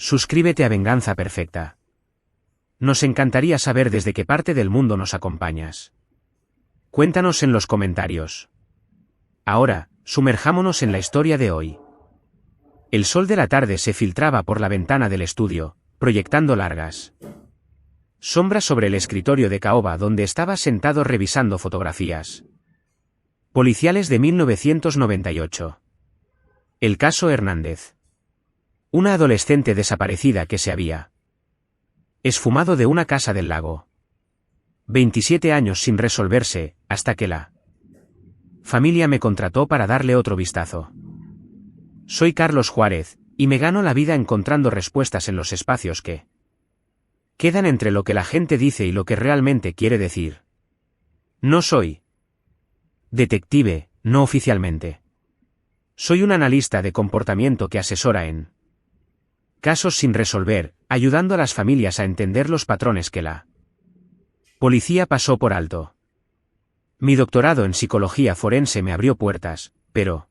Suscríbete a Venganza Perfecta. Nos encantaría saber desde qué parte del mundo nos acompañas. Cuéntanos en los comentarios. Ahora, sumerjámonos en la historia de hoy. El sol de la tarde se filtraba por la ventana del estudio, proyectando largas sombras sobre el escritorio de caoba donde estaba sentado revisando fotografías policiales de 1998. El caso Hernández. Una adolescente desaparecida que se había esfumado de una casa del lago. 27 años sin resolverse, hasta que la familia me contrató para darle otro vistazo. Soy Carlos Juárez, y me gano la vida encontrando respuestas en los espacios que quedan entre lo que la gente dice y lo que realmente quiere decir. No soy detective, no oficialmente. Soy un analista de comportamiento que asesora en casos sin resolver, ayudando a las familias a entender los patrones que la policía pasó por alto. Mi doctorado en psicología forense me abrió puertas, pero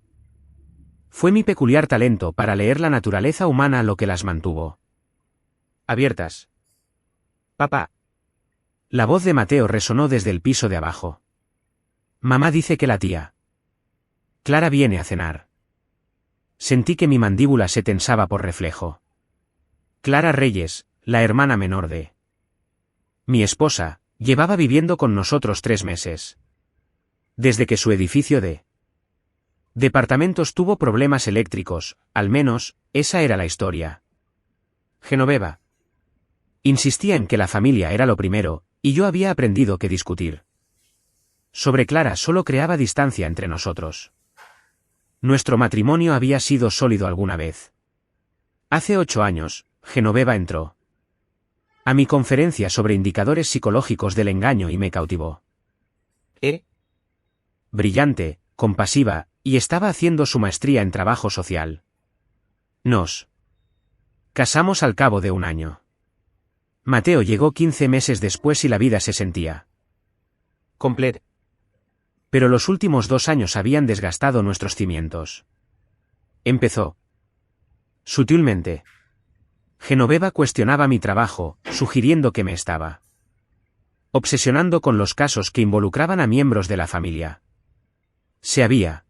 fue mi peculiar talento para leer la naturaleza humana lo que las mantuvo abiertas. Papá. La voz de Mateo resonó desde el piso de abajo. Mamá dice que la tía Clara viene a cenar. Sentí que mi mandíbula se tensaba por reflejo. Clara Reyes, la hermana menor de mi esposa, llevaba viviendo con nosotros 3 meses. Desde que su edificio de departamentos tuvo problemas eléctricos, al menos, esa era la historia. Genoveva insistía en que la familia era lo primero, y yo había aprendido que discutir sobre Clara solo creaba distancia entre nosotros. Nuestro matrimonio había sido sólido alguna vez. Hace 8 años, Genoveva entró a mi conferencia sobre indicadores psicológicos del engaño y me cautivó. Brillante, compasiva, y estaba haciendo su maestría en trabajo social. Nos casamos al cabo de 1 año. Mateo llegó 15 meses después y la vida se sentía completa. Pero los últimos 2 años habían desgastado nuestros cimientos. Empezó sutilmente. Genoveva cuestionaba mi trabajo, sugiriendo que me estaba obsesionando con los casos que involucraban a miembros de la familia. Se había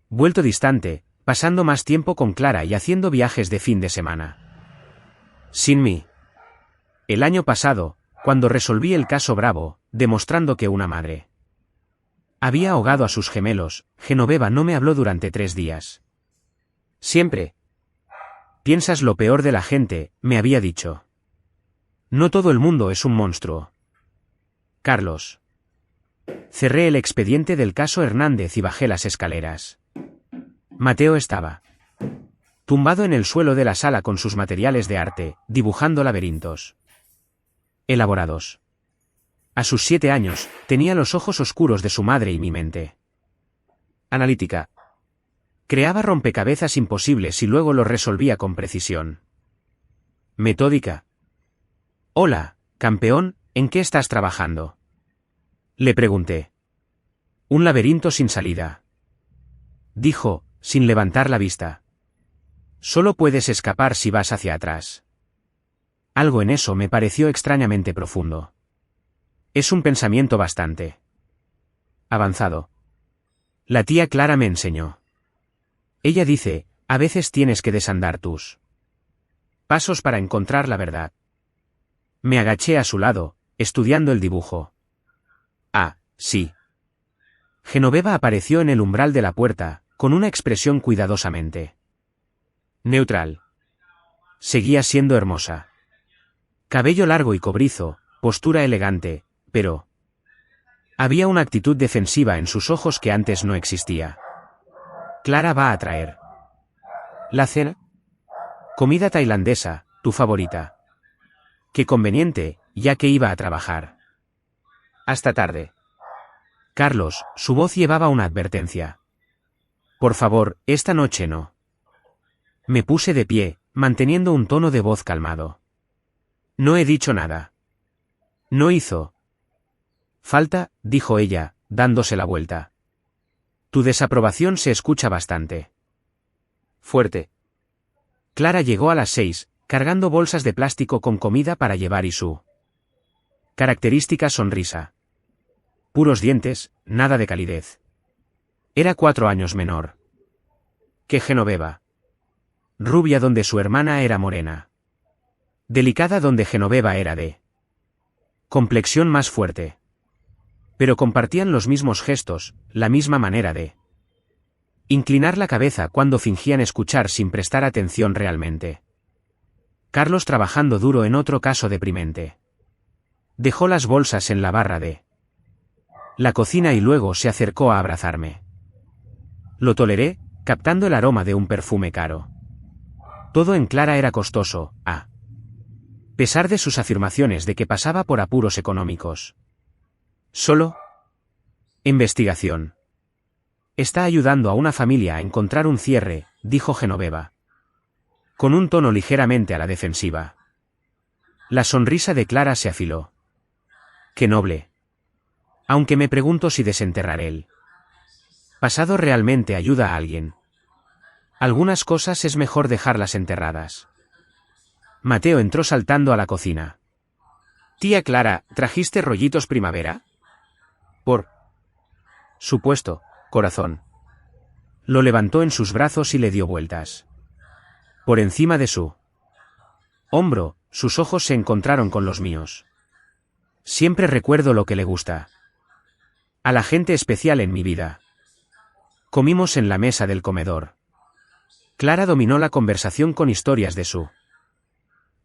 vuelto distante, pasando más tiempo con Clara y haciendo viajes de fin de semana sin mí. El año pasado, cuando resolví el caso Bravo, demostrando que una madre había ahogado a sus gemelos, Genoveva no me habló durante 3 días. Siempre piensas lo peor de la gente, me había dicho. No todo el mundo es un monstruo. Carlos. Cerré el expediente del caso Hernández y bajé las escaleras. Mateo estaba tumbado en el suelo de la sala con sus materiales de arte, dibujando laberintos elaborados. A sus 7 años, tenía los ojos oscuros de su madre y mi mente analítica creaba rompecabezas imposibles y luego los resolvía con precisión metódica. Hola, campeón, ¿en qué estás trabajando? Le pregunté. Un laberinto sin salida. Dijo, sin levantar la vista. Solo puedes escapar si vas hacia atrás. Algo en eso me pareció extrañamente profundo. Es un pensamiento bastante avanzado. La tía Clara me enseñó. Ella dice, a veces tienes que desandar tus pasos para encontrar la verdad. Me agaché a su lado, estudiando el dibujo. Ah, sí. Genoveva apareció en el umbral de la puerta, con una expresión cuidadosamente neutral. Seguía siendo hermosa. Cabello largo y cobrizo, postura elegante, pero había una actitud defensiva en sus ojos que antes no existía. Clara va a traer la cena. Comida tailandesa, tu favorita. Qué conveniente, ya que iba a trabajar. Hasta tarde. Carlos, su voz llevaba una advertencia. Por favor, esta noche no. Me puse de pie, manteniendo un tono de voz calmado. No he dicho nada. No hizo falta, dijo ella, dándose la vuelta. Tu desaprobación se escucha bastante fuerte. Clara llegó a las 6, cargando bolsas de plástico con comida para llevar y su característica sonrisa. Puros dientes, nada de calidez. Era 4 años menor que Genoveva. Rubia donde su hermana era morena. Delicada donde Genoveva era de complexión más fuerte. Pero compartían los mismos gestos, la misma manera de inclinar la cabeza cuando fingían escuchar sin prestar atención realmente. Carlos trabajando duro en otro caso deprimente. Dejó las bolsas en la barra de la cocina y luego se acercó a abrazarme. Lo toleré, captando el aroma de un perfume caro. Todo en Clara era costoso, a pesar de sus afirmaciones de que pasaba por apuros económicos. Solo investigación. Está ayudando a una familia a encontrar un cierre, dijo Genoveva. Con un tono ligeramente a la defensiva. La sonrisa de Clara se afiló. ¡Qué noble! Aunque me pregunto si desenterrar el pasado realmente ayuda a alguien. Algunas cosas es mejor dejarlas enterradas. Mateo entró saltando a la cocina. Tía Clara, ¿trajiste rollitos primavera? Por supuesto, corazón. Lo levantó en sus brazos y le dio vueltas. Por encima de su hombro, sus ojos se encontraron con los míos. Siempre recuerdo lo que le gusta a la gente especial en mi vida. Comimos en la mesa del comedor. Clara dominó la conversación con historias de su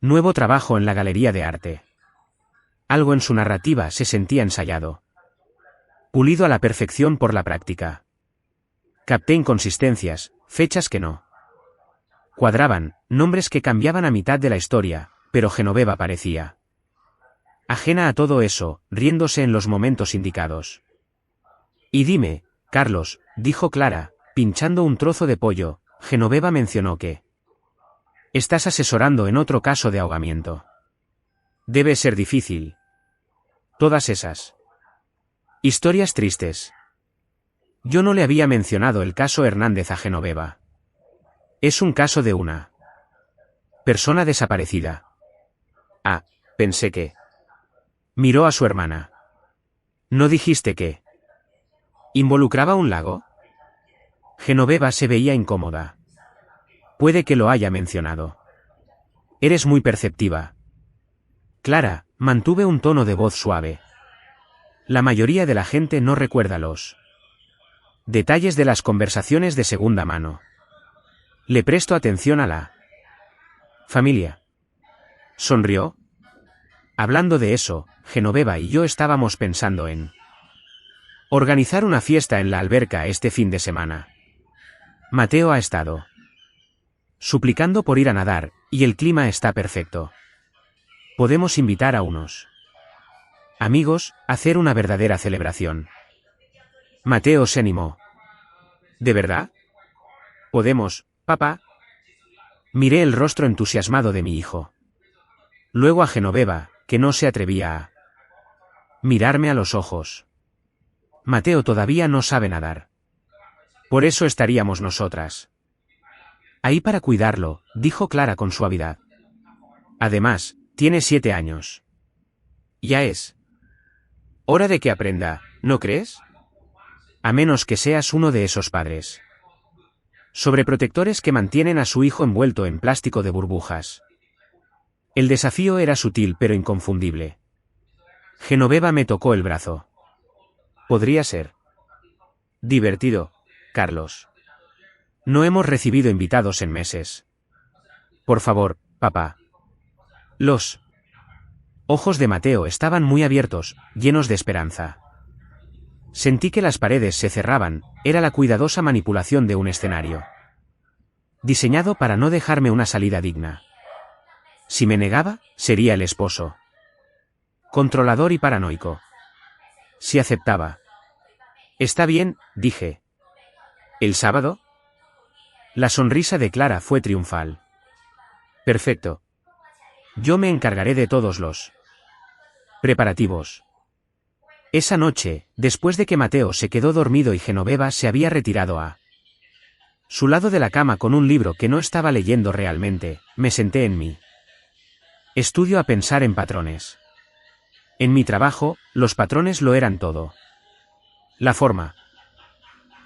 nuevo trabajo en la galería de arte. Algo en su narrativa se sentía ensayado. Pulido a la perfección por la práctica. Capté inconsistencias, fechas que no cuadraban, nombres que cambiaban a mitad de la historia, pero Genoveva parecía ajena a todo eso, riéndose en los momentos indicados. Y dime, Carlos, dijo Clara, pinchando un trozo de pollo. Genoveva mencionó que estás asesorando en otro caso de ahogamiento. Debe ser difícil. Todas esas historias tristes. Yo no le había mencionado el caso Hernández a Genoveva. Es un caso de una persona desaparecida. Ah, pensé que... Miró a su hermana. ¿No dijiste que involucraba un lago? Genoveva se veía incómoda. Puede que lo haya mencionado. Eres muy perceptiva. Clara, mantuve un tono de voz suave. La mayoría de la gente no recuerda los detalles de las conversaciones de segunda mano. Le presto atención a la familia. Sonrió. Hablando de eso, Genoveva y yo estábamos pensando en organizar una fiesta en la alberca este fin de semana. Mateo ha estado suplicando por ir a nadar, y el clima está perfecto. Podemos invitar a unos amigos, a hacer una verdadera celebración. Mateo se animó. ¿De verdad? ¿Podemos, papá? Miré el rostro entusiasmado de mi hijo. Luego a Genoveva, que no se atrevía a mirarme a los ojos. Mateo todavía no sabe nadar. Por eso estaríamos nosotras ahí para cuidarlo, dijo Clara con suavidad. Además, tiene 7 años. Ya es hora de que aprenda, ¿no crees? A menos que seas uno de esos padres sobreprotectores que mantienen a su hijo envuelto en plástico de burbujas. El desafío era sutil pero inconfundible. Genoveva me tocó el brazo. Podría ser divertido, Carlos. No hemos recibido invitados en meses. Por favor, papá. Los ojos de Mateo estaban muy abiertos, llenos de esperanza. Sentí que las paredes se cerraban, era la cuidadosa manipulación de un escenario diseñado para no dejarme una salida digna. Si me negaba, sería el esposo controlador y paranoico. Si aceptaba. Está bien, dije. ¿El sábado? La sonrisa de Clara fue triunfal. Perfecto. Yo me encargaré de todos los preparativos. Esa noche, después de que Mateo se quedó dormido y Genoveva se había retirado a su lado de la cama con un libro que no estaba leyendo realmente, me senté en mi Estudio a pensar en patrones. En mi trabajo, los patrones lo eran todo. La forma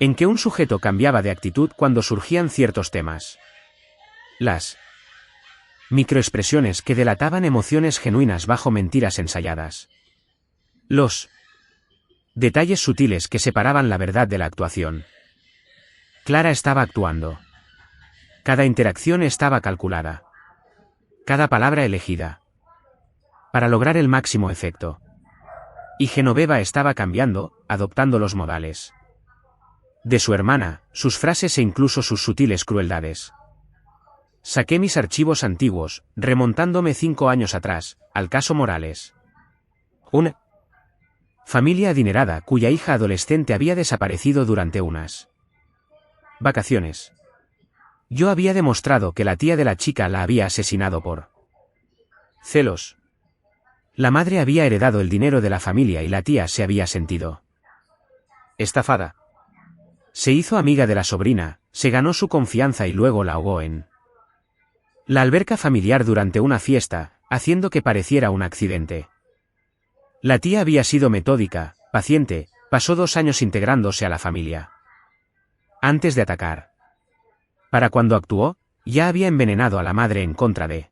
en que un sujeto cambiaba de actitud cuando surgían ciertos temas. Las microexpresiones que delataban emociones genuinas bajo mentiras ensayadas. Los detalles sutiles que separaban la verdad de la actuación. Clara estaba actuando. Cada interacción estaba calculada. Cada palabra elegida. Para lograr el máximo efecto. Y Genoveva estaba cambiando, adoptando los modales de su hermana, sus frases e incluso sus sutiles crueldades. Saqué mis archivos antiguos, remontándome 5 años atrás, al caso Morales. Una familia adinerada cuya hija adolescente había desaparecido durante unas vacaciones. Yo había demostrado que la tía de la chica la había asesinado por celos. La madre había heredado el dinero de la familia y la tía se había sentido estafada. Se hizo amiga de la sobrina, se ganó su confianza y luego la ahogó en la alberca familiar durante una fiesta, haciendo que pareciera un accidente. La tía había sido metódica, paciente, pasó 2 años integrándose a la familia. Antes de atacar. Para cuando actuó, ya había envenenado a la madre en contra de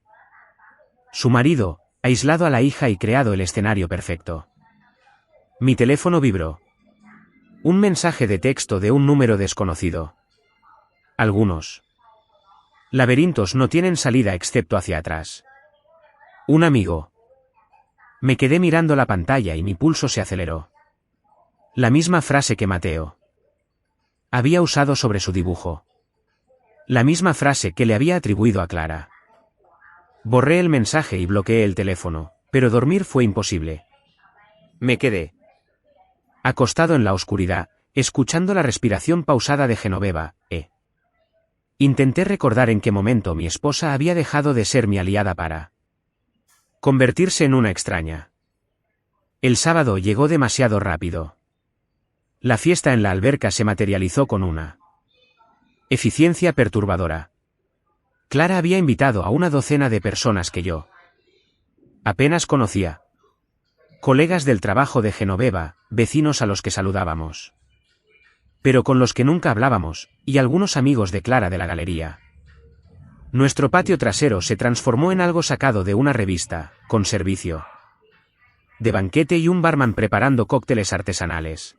su marido, aislado a la hija y creado el escenario perfecto. Mi teléfono vibró. Un mensaje de texto de un número desconocido. Algunos laberintos no tienen salida excepto hacia atrás. Un amigo. Me quedé mirando la pantalla y mi pulso se aceleró. La misma frase que Mateo había usado sobre su dibujo. La misma frase que le había atribuido a Clara. Borré el mensaje y bloqueé el teléfono, pero dormir fue imposible. Me quedé acostado en la oscuridad, escuchando la respiración pausada de Genoveva, intenté recordar en qué momento mi esposa había dejado de ser mi aliada para convertirse en una extraña. El sábado llegó demasiado rápido. La fiesta en la alberca se materializó con una eficiencia perturbadora. Clara había invitado a una docena de personas que yo apenas conocía. Colegas del trabajo de Genoveva, vecinos a los que saludábamos. Pero con los que nunca hablábamos, y algunos amigos de Clara de la galería. Nuestro patio trasero se transformó en algo sacado de una revista, con servicio de banquete y un barman preparando cócteles artesanales.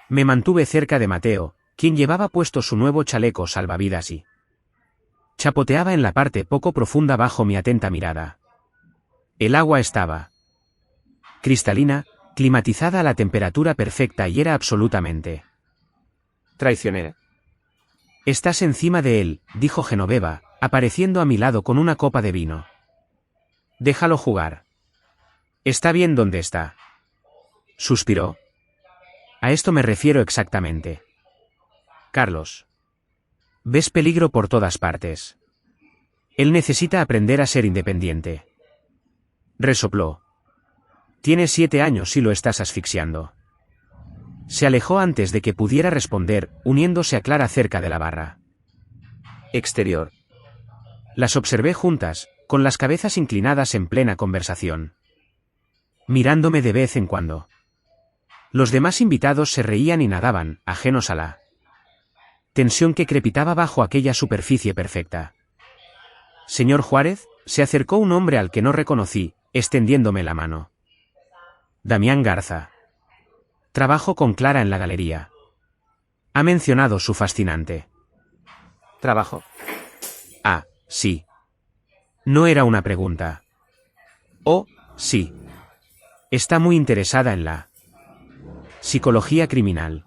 Me mantuve cerca de Mateo, quien llevaba puesto su nuevo chaleco salvavidas y chapoteaba en la parte poco profunda bajo mi atenta mirada. El agua estaba cristalina, climatizada a la temperatura perfecta y era absolutamente traicionera. Estás encima de él, dijo Genoveva, apareciendo a mi lado con una copa de vino. Déjalo jugar. Está bien donde está. Suspiró. A esto me refiero exactamente. Carlos. Ves peligro por todas partes. Él necesita aprender a ser independiente. Resopló. Tienes 7 años y lo estás asfixiando. Se alejó antes de que pudiera responder, uniéndose a Clara cerca de la barra exterior. Las observé juntas, con las cabezas inclinadas en plena conversación. Mirándome de vez en cuando. Los demás invitados se reían y nadaban, ajenos a la tensión que crepitaba bajo aquella superficie perfecta. Señor Juárez, se acercó un hombre al que no reconocí, extendiéndome la mano. Damián Garza. Trabajo con Clara en la galería. Ha mencionado su fascinante trabajo. Ah, sí. No era una pregunta. Oh, sí. Está muy interesada en la psicología criminal.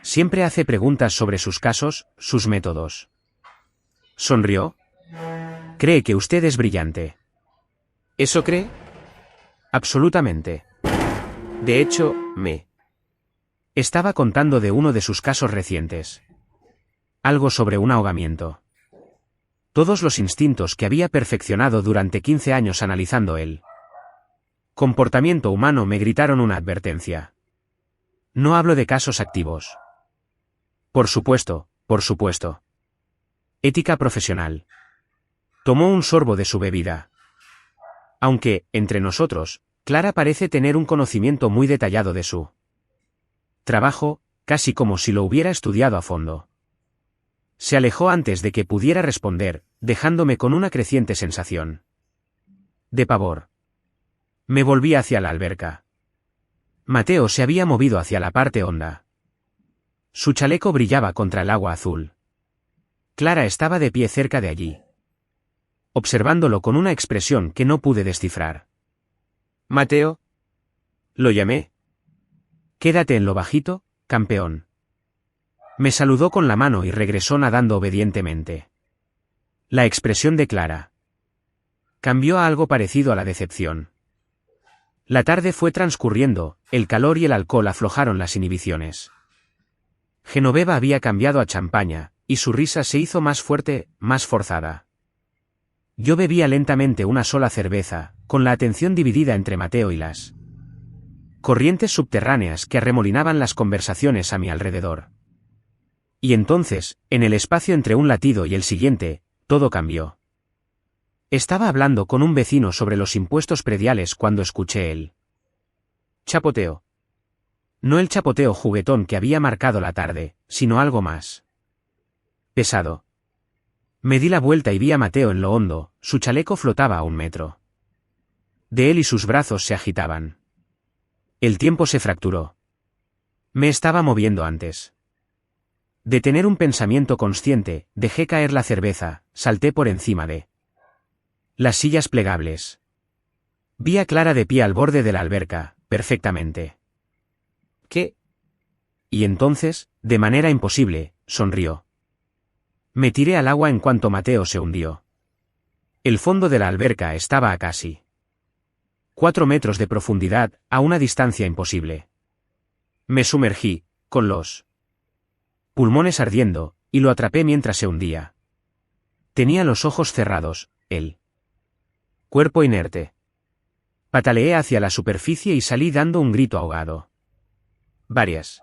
Siempre hace preguntas sobre sus casos, sus métodos. Sonrió. Cree que usted es brillante. ¿Eso cree? Absolutamente. De hecho, me estaba contando de uno de sus casos recientes. Algo sobre un ahogamiento. Todos los instintos que había perfeccionado durante 15 años analizando el comportamiento humano me gritaron una advertencia. No hablo de casos activos. Por supuesto, por supuesto. Ética profesional. Tomó un sorbo de su bebida. Aunque, entre nosotros, Clara parece tener un conocimiento muy detallado de su trabajo, casi como si lo hubiera estudiado a fondo. Se alejó antes de que pudiera responder, dejándome con una creciente sensación de pavor. Me volví hacia la alberca. Mateo se había movido hacia la parte honda. Su chaleco brillaba contra el agua azul. Clara estaba de pie cerca de allí, observándolo con una expresión que no pude descifrar. «Mateo», lo llamé. «Quédate en lo bajito, campeón». Me saludó con la mano y regresó nadando obedientemente. La expresión de Clara cambió a algo parecido a la decepción. La tarde fue transcurriendo, el calor y el alcohol aflojaron las inhibiciones. Genoveva había cambiado a champaña, y su risa se hizo más fuerte, más forzada. Yo bebía lentamente una sola cerveza, con la atención dividida entre Mateo y las corrientes subterráneas que arremolinaban las conversaciones a mi alrededor. Y entonces, en el espacio entre un latido y el siguiente, todo cambió. Estaba hablando con un vecino sobre los impuestos prediales cuando escuché el chapoteo. No el chapoteo juguetón que había marcado la tarde, sino algo más pesado. Me di la vuelta y vi a Mateo en lo hondo, su chaleco flotaba a 1 metro. De él y sus brazos se agitaban. El tiempo se fracturó. Me estaba moviendo antes de tener un pensamiento consciente, dejé caer la cerveza, salté por encima de las sillas plegables. Vi a Clara de pie al borde de la alberca, perfectamente. ¿Qué? Y entonces, de manera imposible, sonrió. Me tiré al agua en cuanto Mateo se hundió. El fondo de la alberca estaba a casi 4 metros de profundidad, a una distancia imposible. Me sumergí, con los pulmones ardiendo, y lo atrapé mientras se hundía. Tenía los ojos cerrados, el cuerpo inerte. Pataleé hacia la superficie y salí dando un grito ahogado. Varias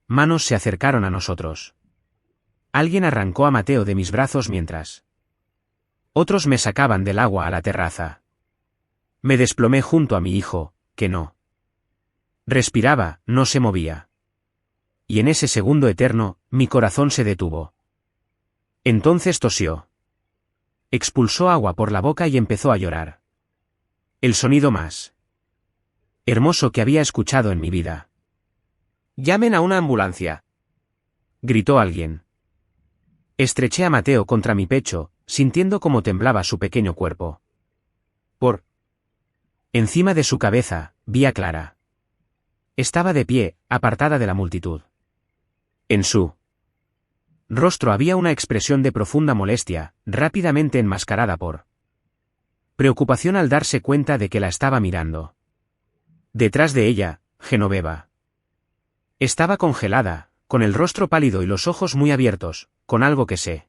manos se acercaron a nosotros. Alguien arrancó a Mateo de mis brazos mientras otros me sacaban del agua a la terraza. Me desplomé junto a mi hijo, que no respiraba, no se movía. Y en ese segundo eterno, mi corazón se detuvo. Entonces tosió. Expulsó agua por la boca y empezó a llorar. El sonido más hermoso que había escuchado en mi vida. «¡Llamen a una ambulancia!», gritó alguien. Estreché a Mateo contra mi pecho, sintiendo cómo temblaba su pequeño cuerpo. Por encima de su cabeza, vi a Clara. Estaba de pie, apartada de la multitud. En su rostro había una expresión de profunda molestia, rápidamente enmascarada por preocupación al darse cuenta de que la estaba mirando. Detrás de ella, Genoveva. Estaba congelada, con el rostro pálido y los ojos muy abiertos, con algo que se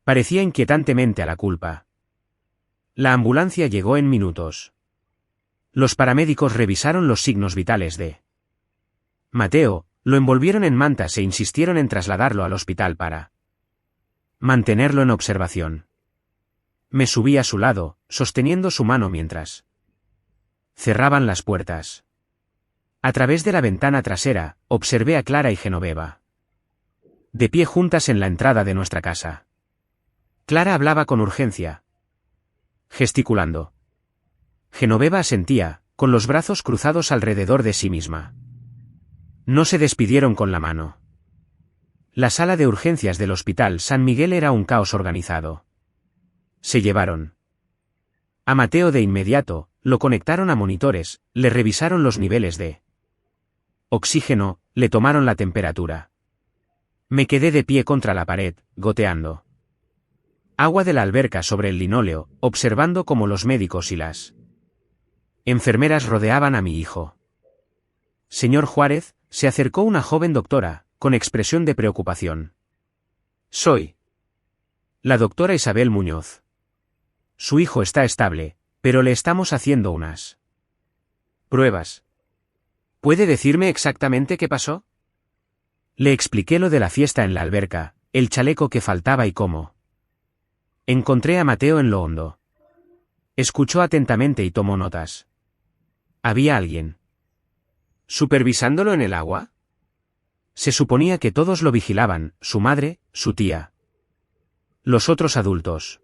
parecía inquietantemente a la culpa. La ambulancia llegó en minutos. Los paramédicos revisaron los signos vitales de Mateo, lo envolvieron en mantas e insistieron en trasladarlo al hospital para mantenerlo en observación. Me subí a su lado, sosteniendo su mano mientras cerraban las puertas. A través de la ventana trasera, observé a Clara y Genoveva de pie juntas en la entrada de nuestra casa. Clara hablaba con urgencia, gesticulando. Genoveva asentía, con los brazos cruzados alrededor de sí misma. No se despidieron con la mano. La sala de urgencias del Hospital San Miguel era un caos organizado. Se llevaron a Mateo de inmediato, lo conectaron a monitores, le revisaron los niveles de oxígeno, le tomaron la temperatura. Me quedé de pie contra la pared, goteando agua de la alberca sobre el linóleo, observando cómo los médicos y las enfermeras rodeaban a mi hijo. Señor Juárez, se acercó una joven doctora, con expresión de preocupación. Soy la doctora Isabel Muñoz. Su hijo está estable, pero le estamos haciendo unas pruebas. ¿Puede decirme exactamente qué pasó? Le expliqué lo de la fiesta en la alberca, el chaleco que faltaba y cómo encontré a Mateo en lo hondo. Escuchó atentamente y tomó notas. ¿Había alguien supervisándolo en el agua? Se suponía que todos lo vigilaban, su madre, su tía, los otros adultos.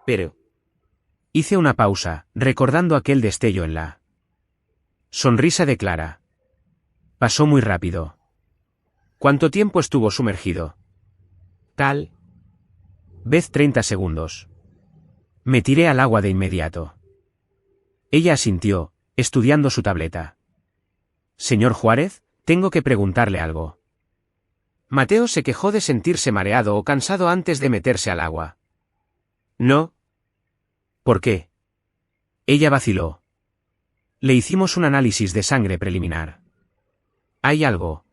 Pero hice una pausa, recordando aquel destello en la sonrisa de Clara. Pasó muy rápido. ¿Cuánto tiempo estuvo sumergido? Tal vez 30 segundos. Me tiré al agua de inmediato. Ella asintió, estudiando su tableta. Señor Juárez, tengo que preguntarle algo. Mateo se quejó de sentirse mareado o cansado antes de meterse al agua. No. ¿Por qué? Ella vaciló. Le hicimos un análisis de sangre preliminar. Hay algo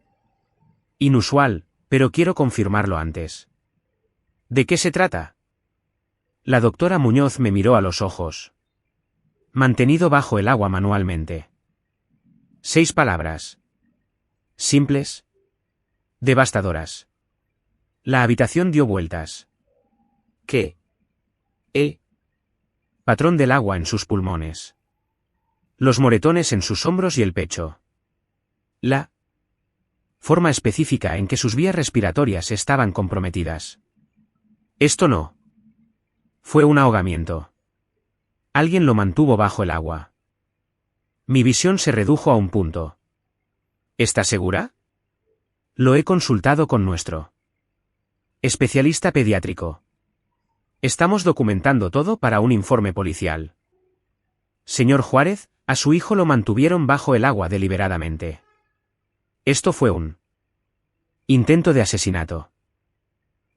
inusual, pero quiero confirmarlo antes. ¿De qué se trata? La doctora Muñoz me miró a los ojos. Mantenido bajo el agua manualmente. 6 palabras. Simples. Devastadoras. La habitación dio vueltas. ¿Qué? Patrón del agua en sus pulmones. Los moretones en sus hombros y el pecho. La forma específica en que sus vías respiratorias estaban comprometidas. Esto no fue un ahogamiento. Alguien lo mantuvo bajo el agua. Mi visión se redujo a un punto. ¿Está segura? Lo he consultado con nuestro especialista pediátrico. Estamos documentando todo para un informe policial. Señor Juárez, a su hijo lo mantuvieron bajo el agua deliberadamente. Esto fue un intento de asesinato.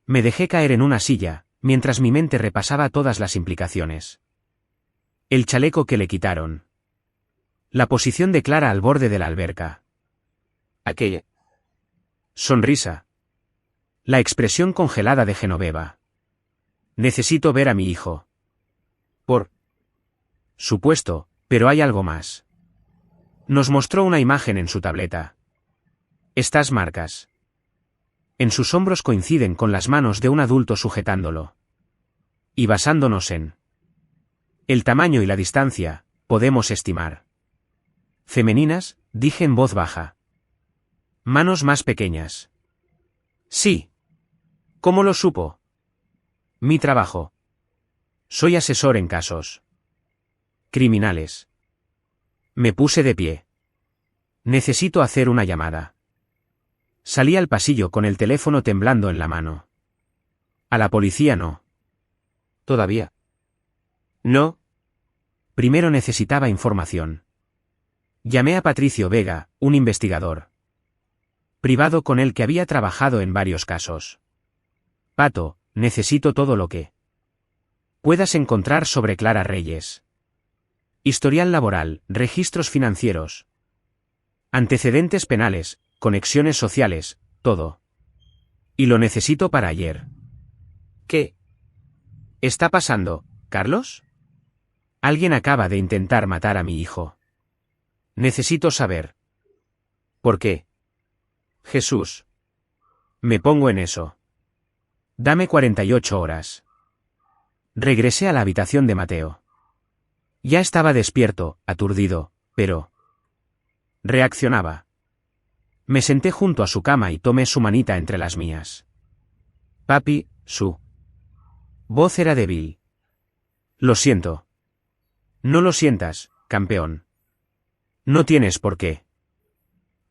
Me dejé caer en una silla, mientras mi mente repasaba todas las implicaciones. El chaleco que le quitaron. La posición de Clara al borde de la alberca. Aquella sonrisa. La expresión congelada de Genoveva. Necesito ver a mi hijo. Por supuesto, pero hay algo más. Nos mostró una imagen en su tableta. Estas marcas en sus hombros coinciden con las manos de un adulto sujetándolo. Y basándonos en el tamaño y la distancia, podemos estimar. Femeninas, dije en voz baja. Manos más pequeñas. Sí. ¿Cómo lo supo? Mi trabajo. Soy asesor en casos criminales. Me puse de pie. Necesito hacer una llamada. Salí al pasillo con el teléfono temblando en la mano. A la policía no. ¿Todavía? No. Primero necesitaba información. Llamé a Patricio Vega, un investigador privado con el que había trabajado en varios casos. Pato, necesito todo lo que puedas encontrar sobre Clara Reyes. Historial laboral, registros financieros, antecedentes penales, conexiones sociales, todo. Y lo necesito para ayer. ¿Qué está pasando, Carlos? Alguien acaba de intentar matar a mi hijo. Necesito saber. ¿Por qué? Jesús. Me pongo en eso. Dame 48 horas. Regresé a la habitación de Mateo. Ya estaba despierto, aturdido, pero reaccionaba. Me senté junto a su cama y tomé su manita entre las mías. Papi, su voz era débil. Lo siento. No lo sientas, campeón. No tienes por qué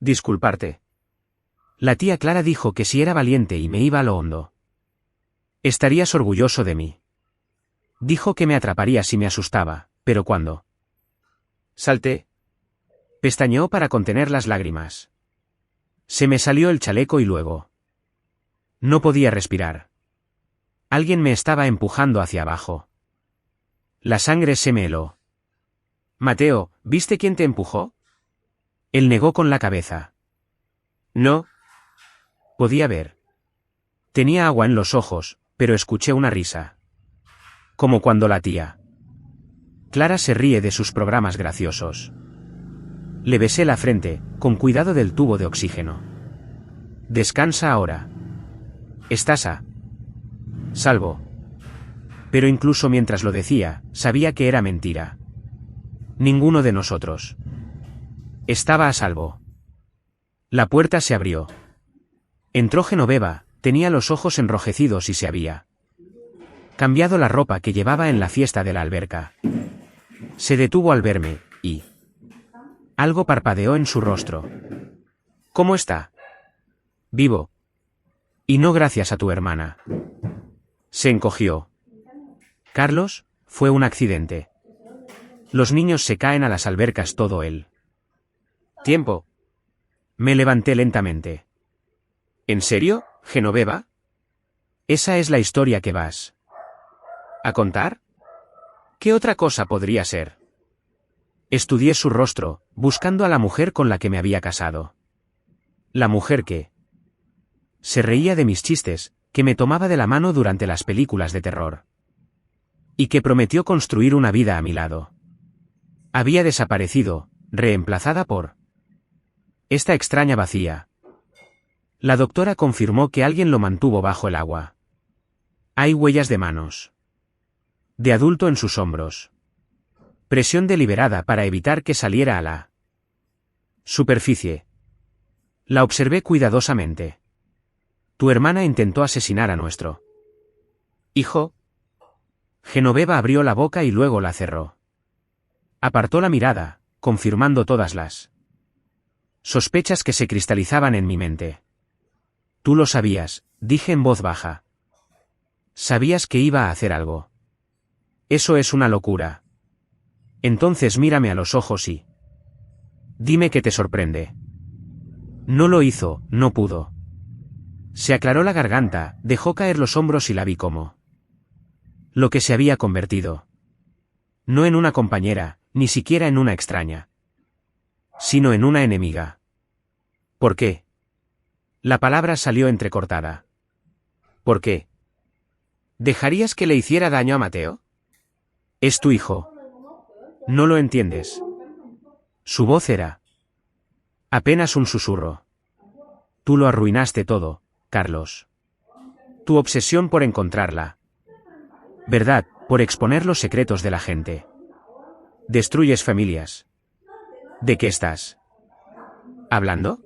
disculparte. La tía Clara dijo que si era valiente y me iba a lo hondo, estarías orgulloso de mí. Dijo que me atraparía si me asustaba, pero cuando salté, pestañeó para contener las lágrimas. Se me salió el chaleco y luego no podía respirar. Alguien me estaba empujando hacia abajo. La sangre se me heló. Mateo, ¿viste quién te empujó? Él negó con la cabeza. No. Podía ver. Tenía agua en los ojos, pero escuché una risa. Como cuando la tía Clara se ríe de sus programas graciosos. Le besé la frente, con cuidado del tubo de oxígeno. Descansa ahora. Estás a salvo. Pero incluso mientras lo decía, sabía que era mentira. Ninguno de nosotros estaba a salvo. La puerta se abrió. Entró Genoveva, tenía los ojos enrojecidos y se había cambiado la ropa que llevaba en la fiesta de la alberca. Se detuvo al verme, y algo parpadeó en su rostro. ¿Cómo está? Vivo. Y no gracias a tu hermana. Se encogió. Carlos, fue un accidente. Los niños se caen a las albercas todo el tiempo. Me levanté lentamente. ¿En serio, Genoveva? ¿Esa es la historia que vas a contar? ¿Qué otra cosa podría ser? Estudié su rostro, buscando a la mujer con la que me había casado. La mujer que se reía de mis chistes, que me tomaba de la mano durante las películas de terror. Y que prometió construir una vida a mi lado. Había desaparecido, reemplazada por esta extraña vacía. La doctora confirmó que alguien lo mantuvo bajo el agua. Hay huellas de manos de adulto en sus hombros. Presión deliberada para evitar que saliera a la superficie. La observé cuidadosamente. Tu hermana intentó asesinar a nuestro hijo. Genoveva abrió la boca y luego la cerró. Apartó la mirada, confirmando todas las sospechas que se cristalizaban en mi mente. Tú lo sabías, dije en voz baja. Sabías que iba a hacer algo. Eso es una locura. Entonces mírame a los ojos y dime qué te sorprende. No lo hizo, no pudo. Se aclaró la garganta, dejó caer los hombros y la vi como lo que se había convertido. No en una compañera, ni siquiera en una extraña, sino en una enemiga. ¿Por qué? La palabra salió entrecortada. ¿Por qué? ¿Dejarías que le hiciera daño a Mateo? Es tu hijo. No lo entiendes. Su voz era apenas un susurro. Tú lo arruinaste todo, Carlos. Tu obsesión por encontrarla verdad, por exponer los secretos de la gente. Destruyes familias. ¿De qué estás hablando?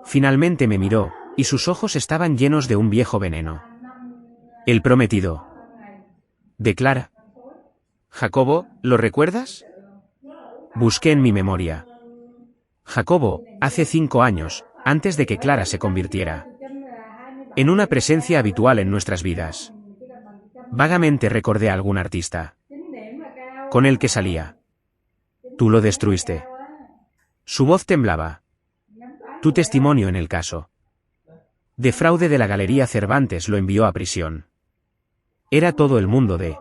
Finalmente me miró, y sus ojos estaban llenos de un viejo veneno. El prometido de Clara. Jacobo, ¿lo recuerdas? Busqué en mi memoria. Jacobo, hace 5 años, antes de que Clara se convirtiera en una presencia habitual en nuestras vidas. Vagamente recordé a algún artista con el que salía. Tú lo destruiste. Su voz temblaba. Tu testimonio en el caso de fraude de la Galería Cervantes lo envió a prisión. Era todo el mundo de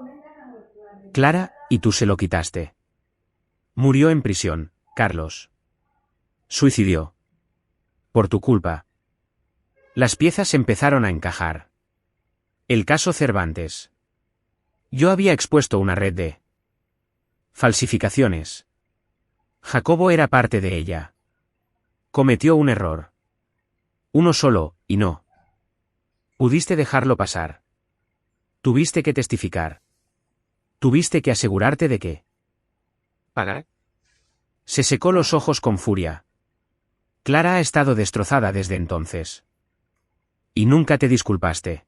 Clara, y tú se lo quitaste. Murió en prisión, Carlos. Suicidió. Por tu culpa. Las piezas empezaron a encajar. El caso Cervantes. Yo había expuesto una red de falsificaciones. Jacobo era parte de ella. Cometió un error. Uno solo, y no pudiste dejarlo pasar. Tuviste que testificar. Tuviste que asegurarte de que pagar. Se secó los ojos con furia. Clara ha estado destrozada desde entonces. Y nunca te disculpaste.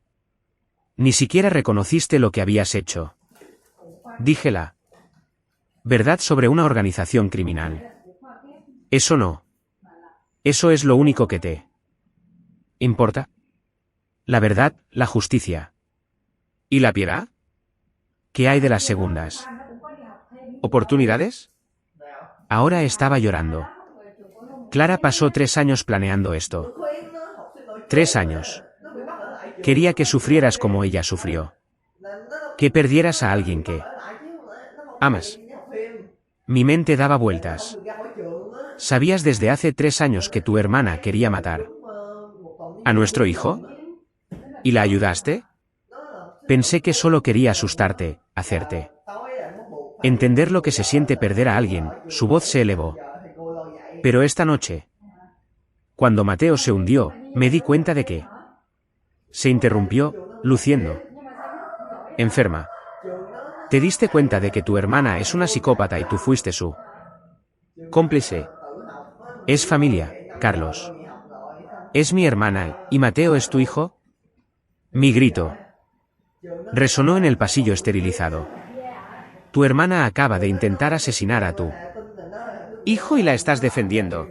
Ni siquiera reconociste lo que habías hecho. Dije la verdad sobre una organización criminal. Eso no. Eso es lo único que te importa. La verdad, la justicia. ¿Y la piedad? ¿Qué hay de las segundas oportunidades? Ahora estaba llorando. Clara pasó 3 años planeando esto. 3 años. Quería que sufrieras como ella sufrió. Que perdieras a alguien que amas. Mi mente daba vueltas. ¿Sabías desde hace 3 años que tu hermana quería matar a nuestro hijo? ¿Y la ayudaste? Pensé que solo quería asustarte, hacerte entender lo que se siente perder a alguien. Su voz se elevó. Pero esta noche, cuando Mateo se hundió, me di cuenta de que se interrumpió, luciendo Enferma. Te diste cuenta de que tu hermana es una psicópata y tú fuiste su cómplice. Es familia, Carlos. Es mi hermana, ¿y Mateo es tu hijo? Mi grito resonó en el pasillo esterilizado. Tu hermana acaba de intentar asesinar a tu hijo y la estás defendiendo.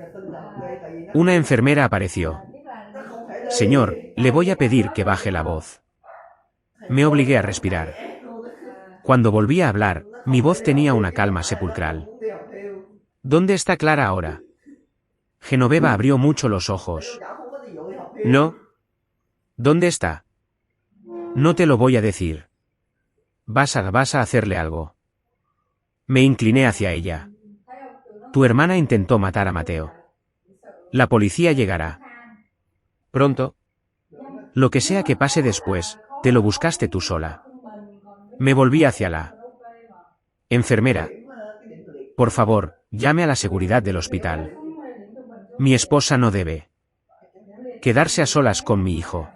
Una enfermera apareció. Señor, le voy a pedir que baje la voz. Me obligué a respirar. Cuando volví a hablar, mi voz tenía una calma sepulcral. ¿Dónde está Clara ahora? Genoveva abrió mucho los ojos. No. ¿Dónde está? No te lo voy a decir. Vas a hacerle algo. Me incliné hacia ella. Tu hermana intentó matar a Mateo. La policía llegará. Pronto. Lo que sea que pase después, te lo buscaste tú sola. Me volví hacia la enfermera. Por favor, llame a la seguridad del hospital. Mi esposa no debe quedarse a solas con mi hijo.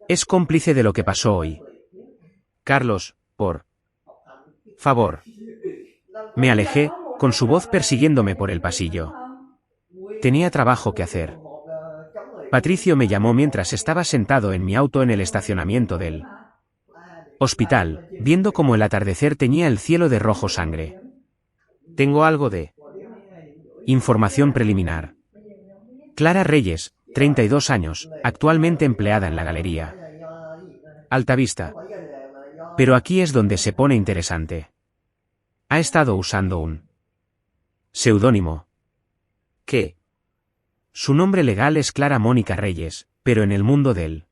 Es cómplice de lo que pasó hoy. Carlos, por favor. Me alejé, con su voz persiguiéndome por el pasillo. Tenía trabajo que hacer. Patricio me llamó mientras estaba sentado en mi auto en el estacionamiento del hospital, viendo cómo el atardecer teñía el cielo de rojo sangre. Tengo algo de información preliminar. Clara Reyes, 32 años, actualmente empleada en la galería Altavista. Pero aquí es donde se pone interesante. Ha estado usando un seudónimo. ¿Qué? Su nombre legal es Clara Mónica Reyes, pero en el mundo del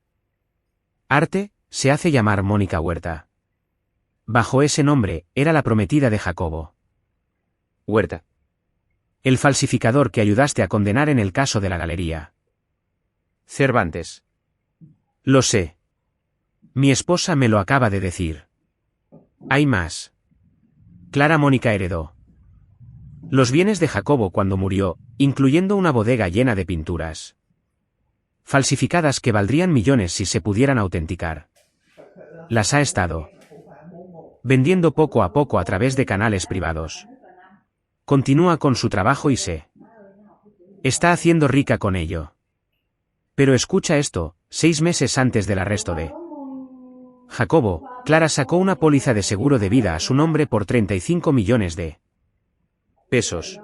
arte, se hace llamar Mónica Huerta. Bajo ese nombre, era la prometida de Jacobo Huerta, el falsificador que ayudaste a condenar en el caso de la galería Cervantes. Lo sé. Mi esposa me lo acaba de decir. Hay más. Clara Mónica heredó los bienes de Jacobo cuando murió, incluyendo una bodega llena de pinturas falsificadas que valdrían millones si se pudieran autenticar. Las ha estado vendiendo poco a poco a través de canales privados. Continúa con su trabajo y se está haciendo rica con ello. Pero escucha esto, 6 meses antes del arresto de Jacobo, Clara sacó una póliza de seguro de vida a su nombre por 35 millones de pesos.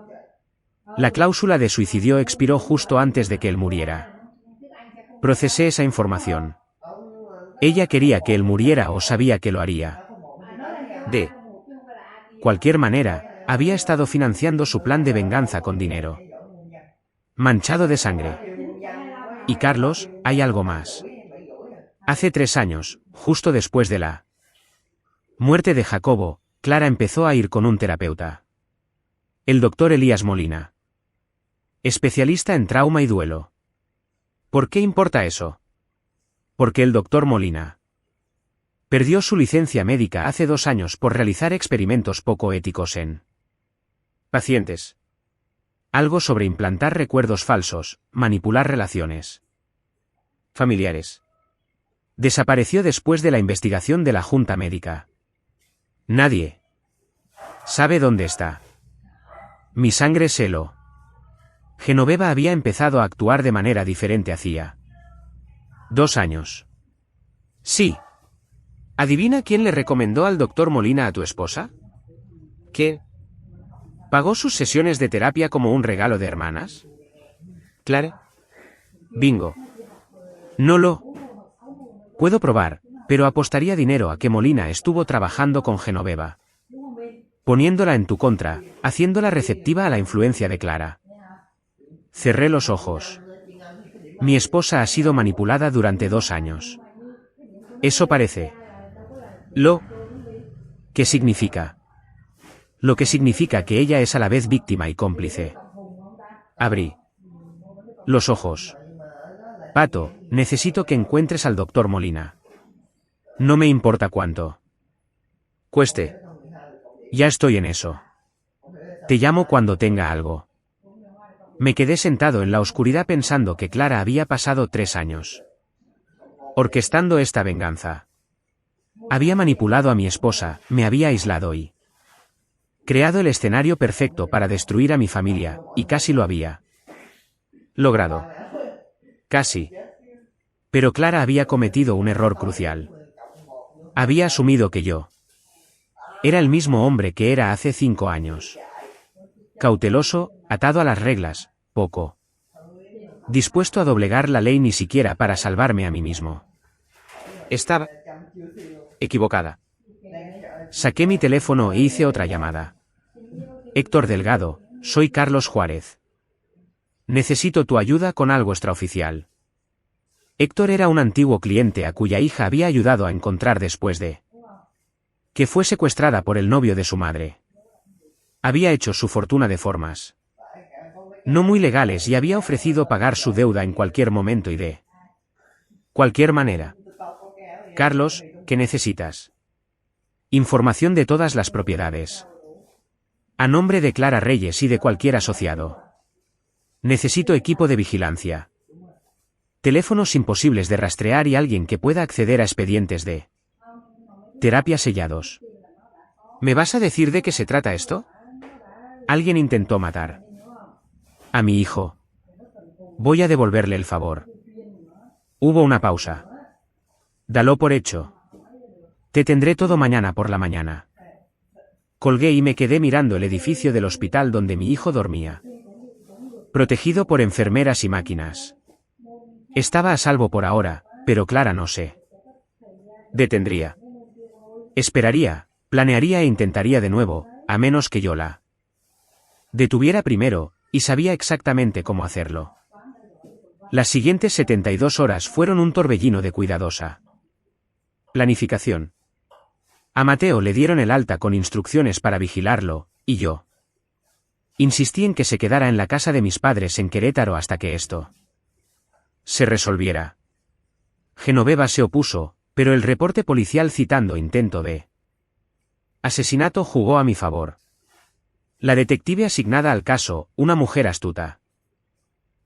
La cláusula de suicidio expiró justo antes de que él muriera. Procesé esa información. Ella quería que él muriera o sabía que lo haría. De cualquier manera, había estado financiando su plan de venganza con dinero manchado de sangre. Y Carlos, hay algo más. Hace 3 años, justo después de la muerte de Jacobo, Clara empezó a ir con un terapeuta. El doctor Elías Molina. Especialista en trauma y duelo. ¿Por qué importa eso? Porque el doctor Molina perdió su licencia médica hace 2 años por realizar experimentos poco éticos en pacientes. Algo sobre implantar recuerdos falsos, manipular relaciones familiares. Desapareció después de la investigación de la Junta Médica. Nadie sabe dónde está. Mi sangre se lo. Genoveva había empezado a actuar de manera diferente hacía 2 años. Sí. ¿Adivina quién le recomendó al doctor Molina a tu esposa? ¿Qué? ¿Pagó sus sesiones de terapia como un regalo de hermanas? ¿Clara? Bingo. No lo puedo probar, pero apostaría dinero a que Molina estuvo trabajando con Genoveva, poniéndola en tu contra, haciéndola receptiva a la influencia de Clara. Cerré los ojos. Mi esposa ha sido manipulada durante 2 años. Eso parece. Lo que significa. Lo que significa que ella es a la vez víctima y cómplice. Abrí los ojos. Pato, necesito que encuentres al doctor Molina. No me importa cuánto cueste. Ya estoy en eso. Te llamo cuando tenga algo. Me quedé sentado en la oscuridad pensando que Clara había pasado 3 años orquestando esta venganza. Había manipulado a mi esposa, me había aislado y creado el escenario perfecto para destruir a mi familia, y casi lo había logrado. Casi. Pero Clara había cometido un error crucial. Había asumido que yo era el mismo hombre que era hace 5 años. Cauteloso, atado a las reglas, poco dispuesto a doblegar la ley ni siquiera para salvarme a mí mismo. Estaba equivocada. Saqué mi teléfono e hice otra llamada. Héctor Delgado, soy Carlos Juárez. Necesito tu ayuda con algo extraoficial. Héctor era un antiguo cliente a cuya hija había ayudado a encontrar después de que fue secuestrada por el novio de su madre. Había hecho su fortuna de formas no muy legales y había ofrecido pagar su deuda en cualquier momento y de cualquier manera. Carlos, ¿qué necesitas? Información de todas las propiedades. A nombre de Clara Reyes y de cualquier asociado. Necesito equipo de vigilancia. Teléfonos imposibles de rastrear y alguien que pueda acceder a expedientes de terapia sellados. ¿Me vas a decir de qué se trata esto? Alguien intentó matar a mi hijo. Voy a devolverle el favor. Hubo una pausa. Dalo por hecho. Te tendré todo mañana por la mañana. Colgué y me quedé mirando el edificio del hospital donde mi hijo dormía. Protegido por enfermeras y máquinas. Estaba a salvo por ahora, pero Clara no se detendría. Esperaría, planearía e intentaría de nuevo, a menos que yo la detuviera primero, y sabía exactamente cómo hacerlo. Las siguientes 72 horas fueron un torbellino de cuidadosa planificación. A Mateo le dieron el alta con instrucciones para vigilarlo, y yo insistí en que se quedara en la casa de mis padres en Querétaro hasta que esto se resolviera. Genoveva se opuso, pero el reporte policial citando intento de asesinato jugó a mi favor. La detective asignada al caso, una mujer astuta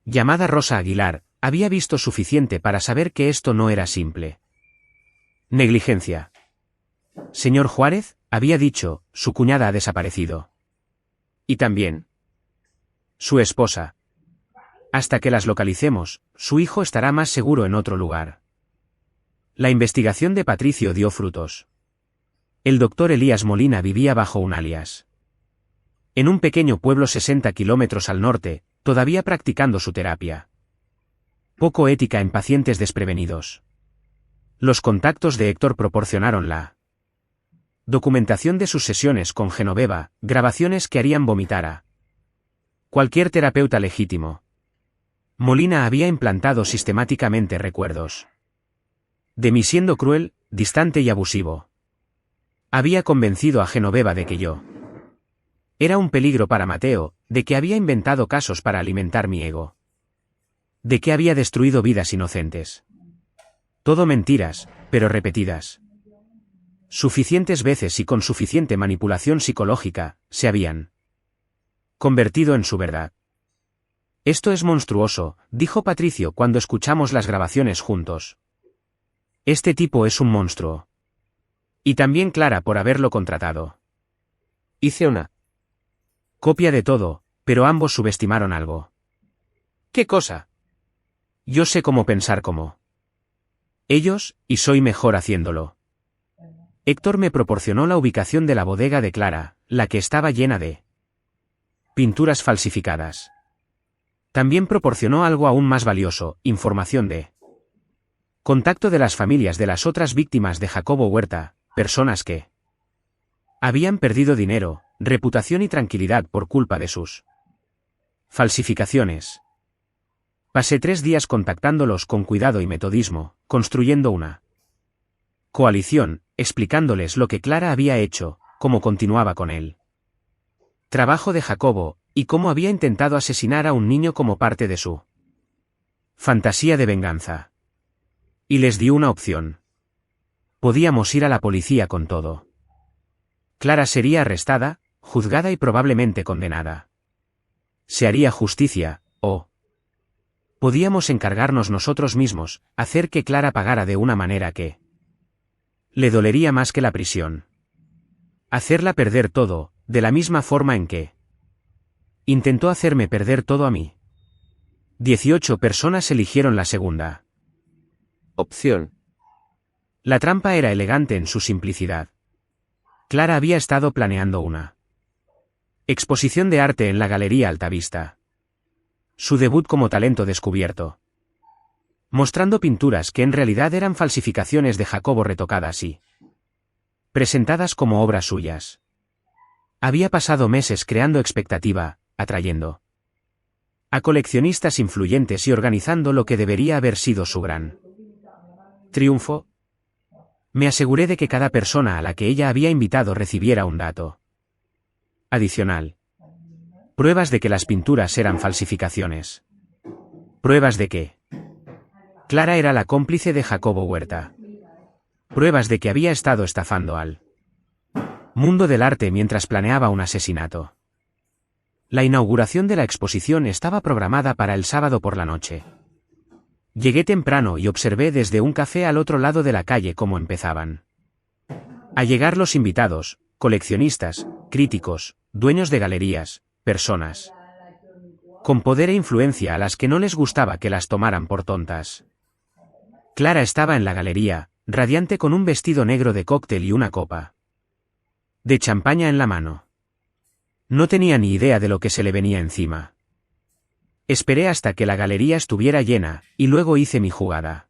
llamada Rosa Aguilar, había visto suficiente para saber que esto no era simple negligencia. Señor Juárez, había dicho, su cuñada ha desaparecido. Y también su esposa. Hasta que las localicemos, su hijo estará más seguro en otro lugar. La investigación de Patricio dio frutos. El doctor Elías Molina vivía bajo un alias en un pequeño pueblo 60 kilómetros al norte, todavía practicando su terapia. Poco ética en pacientes desprevenidos. Los contactos de Héctor proporcionaron la documentación de sus sesiones con Genoveva, grabaciones que harían vomitar a cualquier terapeuta legítimo. Molina había implantado sistemáticamente recuerdos de mí siendo cruel, distante y abusivo. Había convencido a Genoveva de que yo era un peligro para Mateo, de que había inventado casos para alimentar mi ego. De que había destruido vidas inocentes. Todo mentiras, pero repetidas. Suficientes veces y con suficiente manipulación psicológica, se habían convertido en su verdad. Esto es monstruoso, dijo Patricio cuando escuchamos las grabaciones juntos. Este tipo es un monstruo. Y también Clara por haberlo contratado. Hice una copia de todo, pero ambos subestimaron algo. ¿Qué cosa? Yo sé cómo pensar como ellos, y soy mejor haciéndolo. Héctor me proporcionó la ubicación de la bodega de Clara, la que estaba llena de pinturas falsificadas. También proporcionó algo aún más valioso, información de contacto de las familias de las otras víctimas de Jacobo Huerta, personas que habían perdido dinero, reputación y tranquilidad por culpa de sus falsificaciones. Pasé 3 días contactándolos con cuidado y metodismo, construyendo una coalición, explicándoles lo que Clara había hecho, cómo continuaba con él trabajo de Jacobo, y cómo había intentado asesinar a un niño como parte de su fantasía de venganza. Y les di una opción. Podíamos ir a la policía con todo. Clara sería arrestada, juzgada y probablemente condenada. Se haría justicia, o podíamos encargarnos nosotros mismos, hacer que Clara pagara de una manera que Le dolería más que la prisión. Hacerla perder todo, de la misma forma en que intentó hacerme perder todo a mí. 18 personas eligieron la segunda opción. La trampa era elegante en su simplicidad. Clara había estado planeando una exposición de arte en la Galería Altavista. Su debut como talento descubierto. Mostrando pinturas que en realidad eran falsificaciones de Jacobo retocadas y presentadas como obras suyas. Había pasado meses creando expectativa, atrayendo a coleccionistas influyentes y organizando lo que debería haber sido su gran triunfo. Me aseguré de que cada persona a la que ella había invitado recibiera un dato adicional. Pruebas de que las pinturas eran falsificaciones. Pruebas de que Clara era la cómplice de Jacobo Huerta. Pruebas de que había estado estafando al mundo del arte mientras planeaba un asesinato. La inauguración de la exposición estaba programada para el sábado por la noche. Llegué temprano y observé desde un café al otro lado de la calle cómo empezaban a llegar los invitados, coleccionistas, críticos, dueños de galerías, personas con poder e influencia a las que no les gustaba que las tomaran por tontas. Clara estaba en la galería, radiante con un vestido negro de cóctel y una copa de champaña en la mano. No tenía ni idea de lo que se le venía encima. Esperé hasta que la galería estuviera llena, y luego hice mi jugada.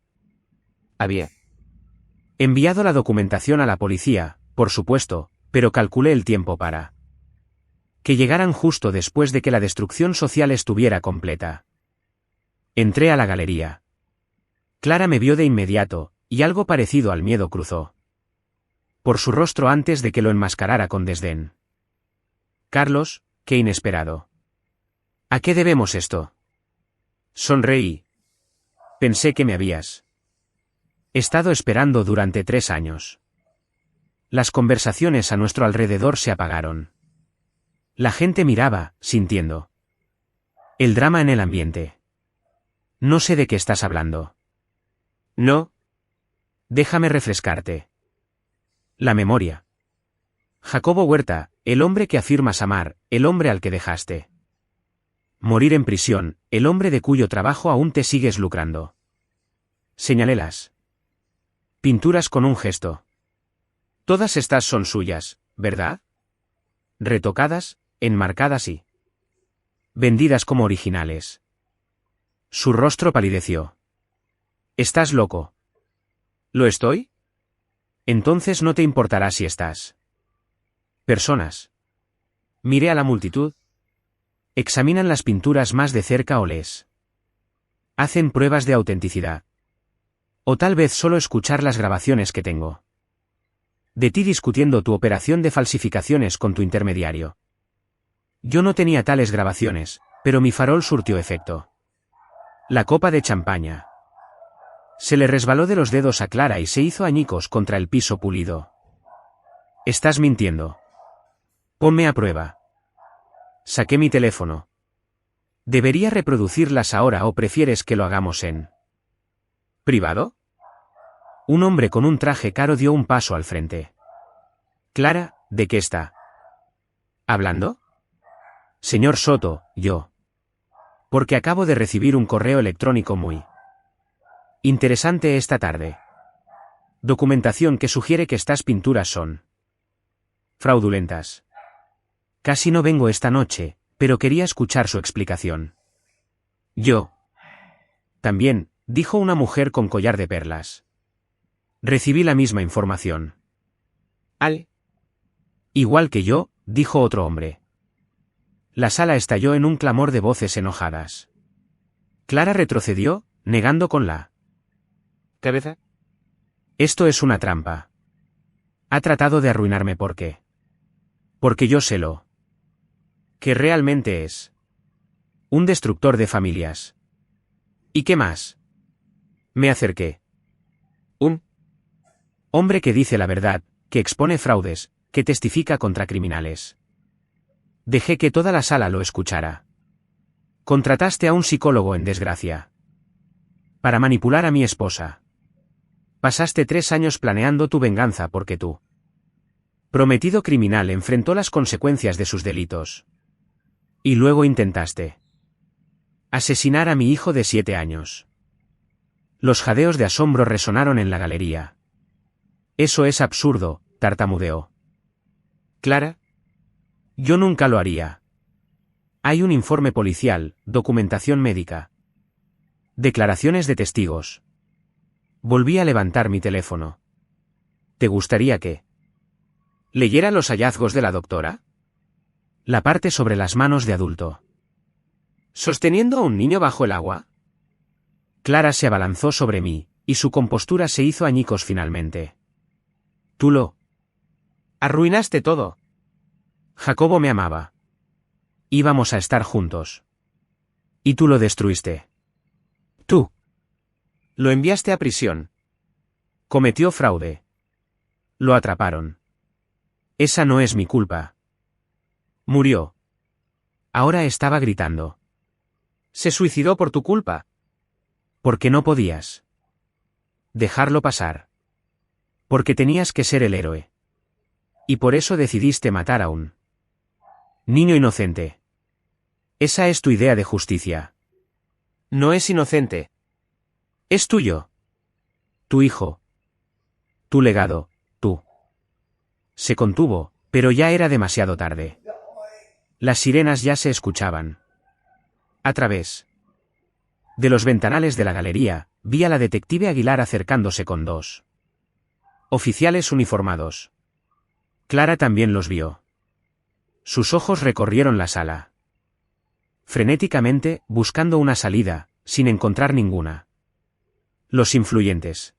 Había enviado la documentación a la policía, por supuesto, pero calculé el tiempo para que llegaran justo después de que la destrucción social estuviera completa. Entré a la galería. Clara me vio de inmediato, y algo parecido al miedo cruzó por su rostro antes de que lo enmascarara con desdén. Carlos, qué inesperado. ¿A qué debemos esto? Sonreí. Pensé que me habías estado esperando durante 3 años. Las conversaciones a nuestro alrededor se apagaron. La gente miraba, sintiendo el drama en el ambiente. No sé de qué estás hablando. No. Déjame refrescarte la memoria. Jacobo Huerta, el hombre que afirmas amar, el hombre al que dejaste morir en prisión, el hombre de cuyo trabajo aún te sigues lucrando. Señalé las pinturas con un gesto. Todas estas son suyas, ¿verdad? Retocadas, enmarcadas y vendidas como originales. Su rostro palideció. ¿Estás loco? ¿Lo estoy? Entonces no te importará si estás. Personas. Miré a la multitud. Examinan las pinturas más de cerca o les hacen pruebas de autenticidad. O tal vez solo escuchar las grabaciones que tengo de ti discutiendo tu operación de falsificaciones con tu intermediario. Yo no tenía tales grabaciones, pero mi farol surtió efecto. La copa de champaña se le resbaló de los dedos a Clara y se hizo añicos contra el piso pulido. Estás mintiendo. Ponme a prueba. Saqué mi teléfono. ¿Debería reproducirlas ahora o prefieres que lo hagamos en privado? Un hombre con un traje caro dio un paso al frente. Clara, ¿de qué está hablando? Señor Soto, yo. Porque acabo de recibir un correo electrónico muy interesante esta tarde. Documentación que sugiere que estas pinturas son fraudulentas. Casi no vengo esta noche, pero quería escuchar su explicación. Yo. También, dijo una mujer con collar de perlas. Recibí la misma información. Al igual que yo, dijo otro hombre. La sala estalló en un clamor de voces enojadas. Clara retrocedió, negando con la cabeza. Esto es una trampa. Ha tratado de arruinarme porque yo sé lo que realmente es. Un destructor de familias. ¿Y qué más? Me acerqué. Un hombre que dice la verdad, que expone fraudes, que testifica contra criminales. Dejé que toda la sala lo escuchara. Contrataste a un psicólogo en desgracia. Para manipular a mi esposa. Pasaste 3 años planeando tu venganza porque tú. Prometido criminal enfrentó las consecuencias de sus delitos. Y luego intentaste asesinar a mi hijo de 7 años. Los jadeos de asombro resonaron en la galería. Eso es absurdo, tartamudeó. Clara, Yo nunca lo haría. Hay un informe policial, documentación médica. Declaraciones de testigos. Volví a levantar mi teléfono. ¿Te gustaría que ¿leyera los hallazgos de la doctora? la parte sobre las manos de adulto? ¿Sosteniendo a un niño bajo el agua? Clara se abalanzó sobre mí, y su compostura se hizo añicos finalmente. Tú lo Arruinaste todo. Jacobo me amaba. Íbamos a estar juntos. Y tú lo destruiste. Tú. Lo enviaste a prisión. Cometió fraude. Lo atraparon. Esa no es mi culpa. Murió. Ahora estaba gritando. Se suicidó por tu culpa. Porque no podías dejarlo pasar. Porque tenías que ser el héroe. Y por eso decidiste matar a un niño inocente. Esa es tu idea de justicia. No es inocente. Es tuyo. Tu hijo. Tu legado, tú. Se contuvo, pero ya era demasiado tarde. Las sirenas ya se escuchaban. A través de los ventanales de la galería, vi a la detective Aguilar acercándose con 2 oficiales uniformados. Clara también los vio. Sus ojos recorrieron la sala. Frenéticamente, buscando una salida, sin encontrar ninguna. Los influyentes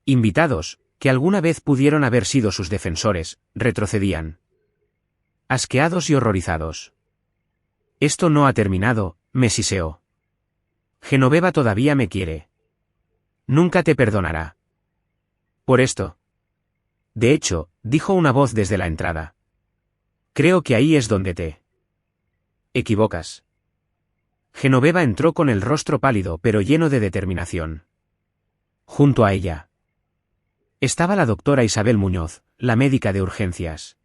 invitados, que alguna vez pudieron haber sido sus defensores, retrocedían. Asqueados y horrorizados. Esto no ha terminado, me siseó. Genoveva todavía me quiere. Nunca te perdonará. Por esto. De hecho, dijo una voz desde la entrada. Creo que ahí es donde te equivocas. Genoveva entró con el rostro pálido pero lleno de determinación. Junto a ella estaba la doctora Isabel Muñoz, la médica de urgencias.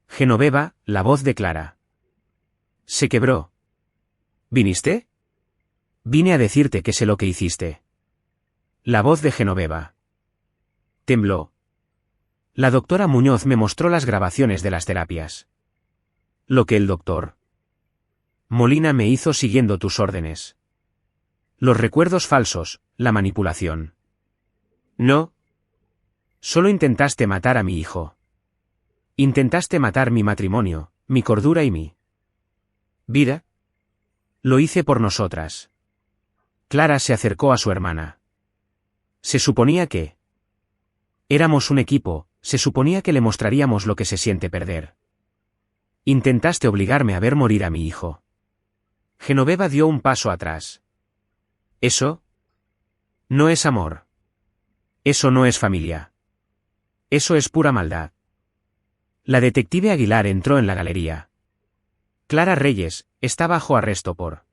Genoveva, la voz de Clara. Se quebró. ¿Viniste? Vine a decirte que sé lo que hiciste. La voz de Genoveva tembló. La doctora Muñoz me mostró las grabaciones de las terapias. Lo que el doctor Molina me hizo siguiendo tus órdenes. Los recuerdos falsos, la manipulación. No. Solo intentaste matar a mi hijo. Intentaste matar mi matrimonio, mi cordura y mi ¿vida? Lo hice por nosotras. Clara se acercó a su hermana. Se suponía que éramos un equipo, se suponía que le mostraríamos lo que se siente perder. Intentaste obligarme a ver morir a mi hijo. Genoveva dio un paso atrás. ¿Eso? No es amor. Eso no es familia. Eso es pura maldad. La detective Aguilar entró en la galería. Clara Reyes está bajo arresto por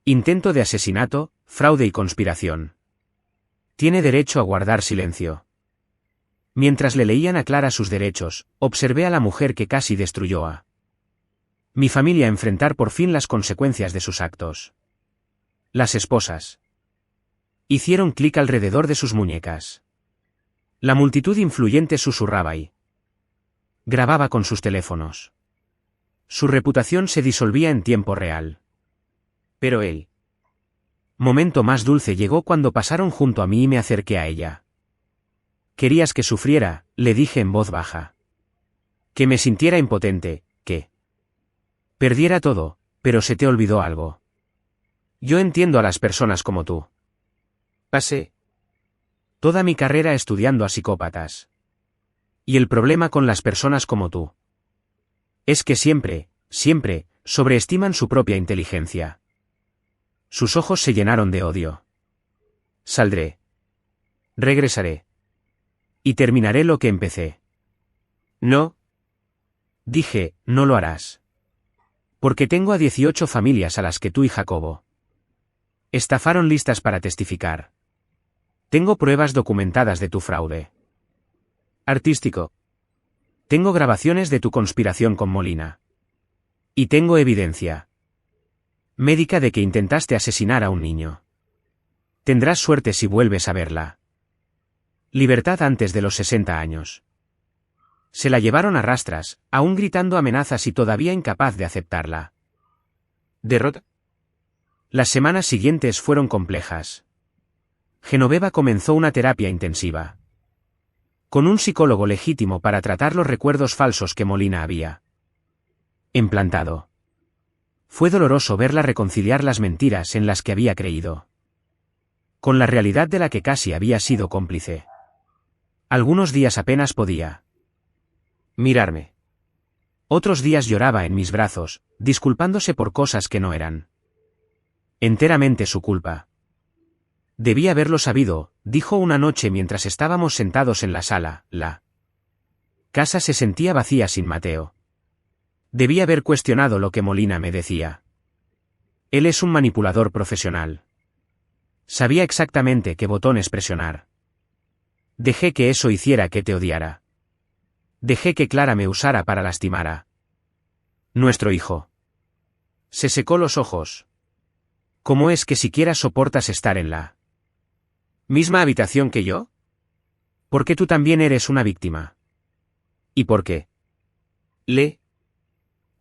intento de asesinato, fraude y conspiración. Tiene derecho a guardar silencio. Mientras le leían a Clara sus derechos, observé a la mujer que casi destruyó a mi familia enfrentar por fin las consecuencias de sus actos. Las esposas hicieron clic alrededor de sus muñecas. La multitud influyente susurraba y grababa con sus teléfonos. Su reputación se disolvía en tiempo real. Pero el momento más dulce llegó cuando pasaron junto a mí y me acerqué a ella. Querías que sufriera, le dije en voz baja. Que me sintiera impotente, que perdiera todo, pero se te olvidó algo. Yo entiendo a las personas como tú. Pasé toda mi carrera estudiando a psicópatas. Y el problema con las personas como tú es que siempre, sobreestiman su propia inteligencia. Sus ojos se llenaron de odio. Saldré. Regresaré. Y terminaré lo que empecé. No. Dije, no lo harás. Porque tengo a 18 familias a las que tú y Jacobo estafaron listas para testificar. Tengo pruebas documentadas de tu fraude. Artístico. Tengo grabaciones de tu conspiración con Molina. Y tengo evidencia médica de que intentaste asesinar a un niño. Tendrás suerte si vuelves a verla. Libertad antes de los 60 años. Se la llevaron a rastras, aún gritando amenazas y todavía incapaz de aceptarla. ¿Derrota? Las semanas siguientes fueron complejas. Genoveva comenzó una terapia intensiva. Con un psicólogo legítimo para tratar los recuerdos falsos que Molina había implantado. Fue doloroso verla reconciliar las mentiras en las que había creído con la realidad de la que casi había sido cómplice. Algunos días apenas podía mirarme. Otros días lloraba en mis brazos, disculpándose por cosas que no eran enteramente su culpa. Debía haberlo sabido, dijo una noche mientras estábamos sentados en la sala. La casa se sentía vacía sin Mateo. Debía haber cuestionado lo que Molina me decía. Él es un manipulador profesional. Sabía exactamente qué botones presionar. Dejé que eso hiciera que te odiara. Dejé que Clara me usara para lastimar a nuestro hijo. Se secó los ojos. ¿Cómo es que siquiera soportas estar en la misma habitación que yo? Porque tú también eres una víctima. ¿Y por qué?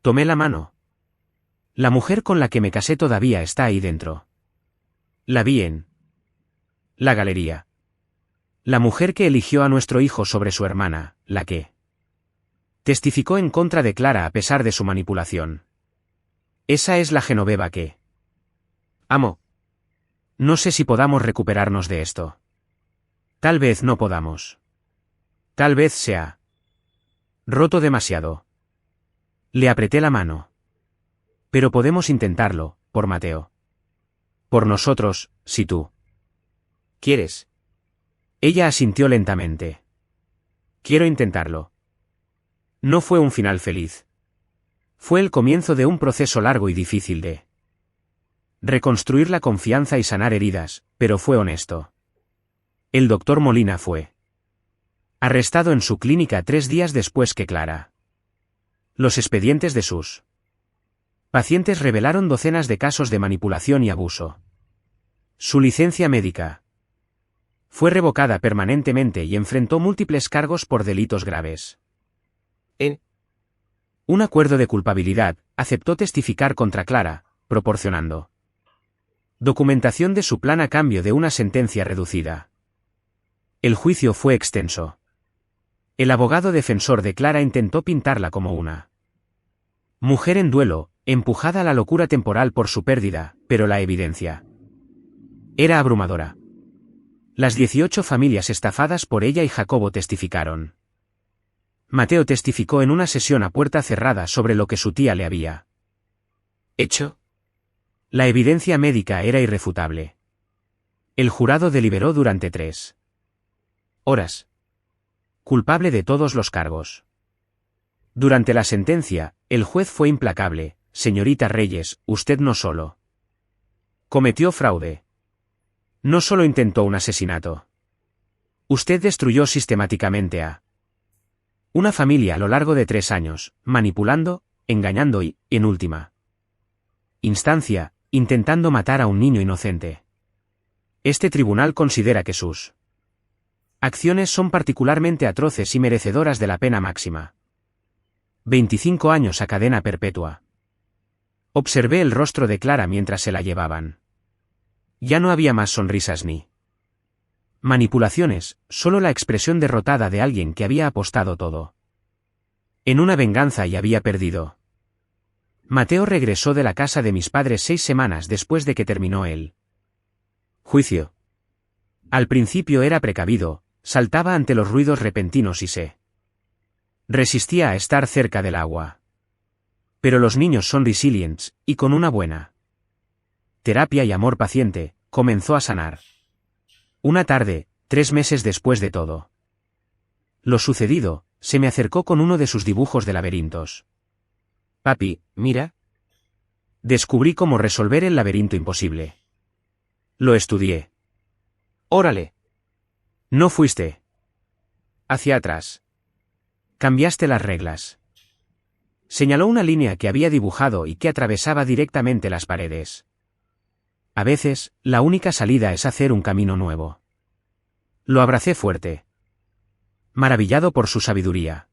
Tomé la mano. La mujer con la que me casé todavía está ahí dentro. La vi en la galería. La mujer que eligió a nuestro hijo sobre su hermana, la que testificó en contra de Clara a pesar de su manipulación. Esa es la Genoveva que amo. No sé si podamos recuperarnos de esto. Tal vez no podamos. Tal vez sea roto demasiado. Le apreté la mano. Pero podemos intentarlo, por Mateo. Por nosotros, si tú ¿Quieres? Ella asintió lentamente. Quiero intentarlo. No fue un final feliz. Fue el comienzo de un proceso largo y difícil de reconstruir la confianza y sanar heridas, pero fue honesto. El doctor Molina fue arrestado en su clínica 3 días después que Clara. Los expedientes de sus pacientes revelaron docenas de casos de manipulación y abuso. Su licencia médica fue revocada permanentemente y enfrentó múltiples cargos por delitos graves. En un acuerdo de culpabilidad, aceptó testificar contra Clara, proporcionando documentación de su plan a cambio de una sentencia reducida. El juicio fue extenso. El abogado defensor de Clara intentó pintarla como una mujer en duelo, empujada a la locura temporal por su pérdida, pero la evidencia era abrumadora. Las 18 familias estafadas por ella y Jacobo testificaron. Mateo testificó en una sesión a puerta cerrada sobre lo que su tía le había hecho. La evidencia médica era irrefutable. El jurado deliberó durante 3 horas. Culpable de todos los cargos. Durante la sentencia, el juez fue implacable. Señorita Reyes, usted no solo cometió fraude. No solo intentó un asesinato. Usted destruyó sistemáticamente a una familia a lo largo de 3 años, manipulando, engañando y, en última instancia, intentando matar a un niño inocente. Este tribunal considera que sus acciones son particularmente atroces y merecedoras de la pena máxima. 25 años a cadena perpetua. Observé el rostro de Clara mientras se la llevaban. Ya no había más sonrisas ni manipulaciones, solo la expresión derrotada de alguien que había apostado todo en una venganza y había perdido. Mateo regresó de la casa de mis padres 6 semanas después de que terminó el juicio. Al principio era precavido, saltaba ante los ruidos repentinos y se resistía a estar cerca del agua. Pero los niños son resilients, y con una buena terapia y amor paciente, comenzó a sanar. Una tarde, 3 meses después de todo lo sucedido, se me acercó con uno de sus dibujos de laberintos. Papi, mira. Descubrí cómo resolver el laberinto imposible. Lo estudié. Órale. No fuiste hacia atrás. Cambiaste las reglas. Señaló una línea que había dibujado y que atravesaba directamente las paredes. A veces, la única salida es hacer un camino nuevo. Lo abracé fuerte, maravillado por su sabiduría.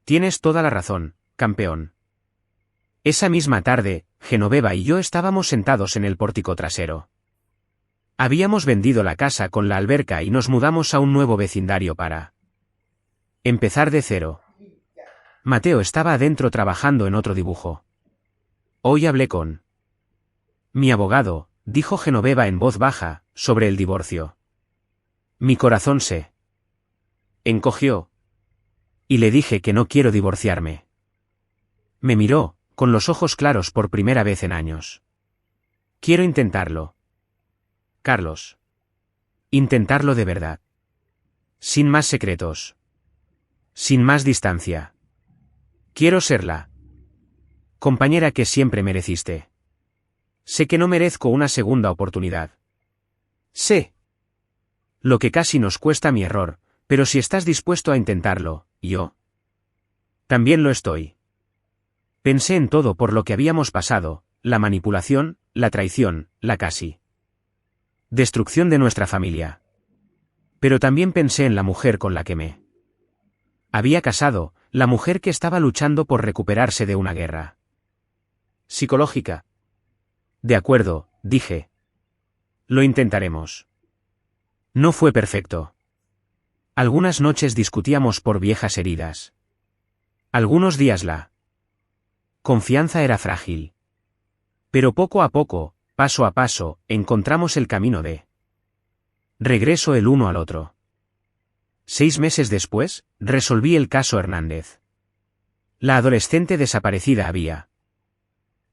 Tienes toda la razón, campeón. Esa misma tarde, Genoveva y yo estábamos sentados en el pórtico trasero. Habíamos vendido la casa con la alberca y nos mudamos a un nuevo vecindario para empezar de cero. Mateo estaba adentro trabajando en otro dibujo. Hoy hablé con mi abogado, dijo Genoveva en voz baja, sobre el divorcio. Mi corazón se encogió. Y le dije que no quiero divorciarme. Me miró, con los ojos claros por primera vez en años. Quiero intentarlo. Carlos. Intentarlo de verdad. Sin más secretos. Sin más distancia. Quiero ser la compañera que siempre mereciste. Sé que no merezco una segunda oportunidad. Sé lo que casi nos cuesta mi error, pero si estás dispuesto a intentarlo, yo también lo estoy. Pensé en todo por lo que habíamos pasado, la manipulación, la traición, la casi destrucción de nuestra familia. Pero también pensé en la mujer con la que me había casado, la mujer que estaba luchando por recuperarse de una guerra psicológica. De acuerdo, dije. Lo intentaremos. No fue perfecto. Algunas noches discutíamos por viejas heridas. Algunos días la confianza era frágil. Pero poco a poco, paso a paso, encontramos el camino de regreso el uno al otro. 6 meses después, resolví el caso Hernández. La adolescente desaparecida había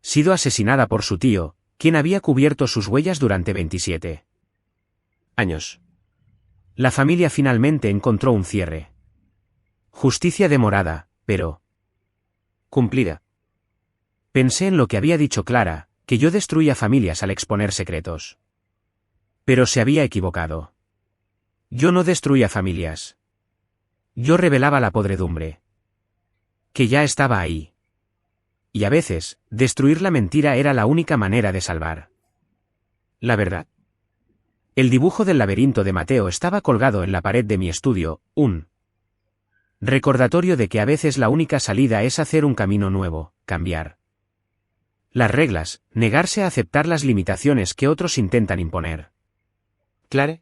sido asesinada por su tío, quien había cubierto sus huellas durante 27 años. La familia finalmente encontró un cierre. Justicia demorada, pero cumplida. Pensé en lo que había dicho Clara, que yo destruía familias al exponer secretos. Pero se había equivocado. Yo no destruía familias. Yo revelaba la podredumbre que ya estaba ahí. Y a veces, destruir la mentira era la única manera de salvar la verdad. El dibujo del laberinto de Mateo estaba colgado en la pared de mi estudio, un recordatorio de que a veces la única salida es hacer un camino nuevo, cambiar las reglas, negarse a aceptar las limitaciones que otros intentan imponer. ¿Clare?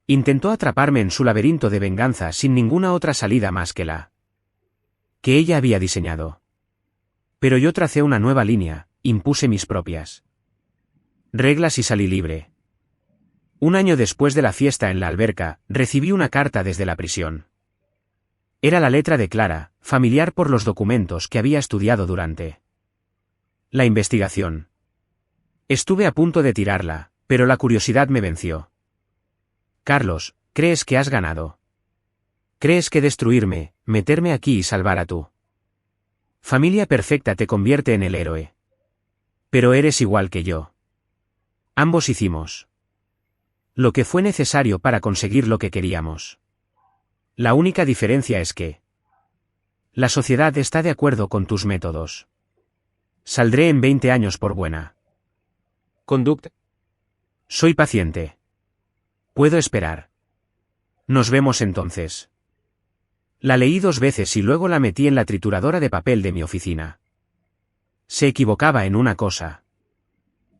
Intentó atraparme en su laberinto de venganza sin ninguna otra salida más que la que ella había diseñado. Pero yo tracé una nueva línea, impuse mis propias reglas y salí libre. Un año después de la fiesta en la alberca, recibí una carta desde la prisión. Era la letra de Clara, familiar por los documentos que había estudiado durante la investigación. Estuve a punto de tirarla, pero la curiosidad me venció. Carlos, ¿crees que has ganado? ¿Crees que destruirme, meterme aquí y salvar a tu familia perfecta te convierte en el héroe? Pero eres igual que yo. Ambos hicimos lo que fue necesario para conseguir lo que queríamos. La única diferencia es que la sociedad está de acuerdo con tus métodos. Saldré en 20 años por buena conducta. Soy paciente. Puedo esperar. Nos vemos entonces. La leí 2 veces y luego la metí en la trituradora de papel de mi oficina. Se equivocaba en una cosa.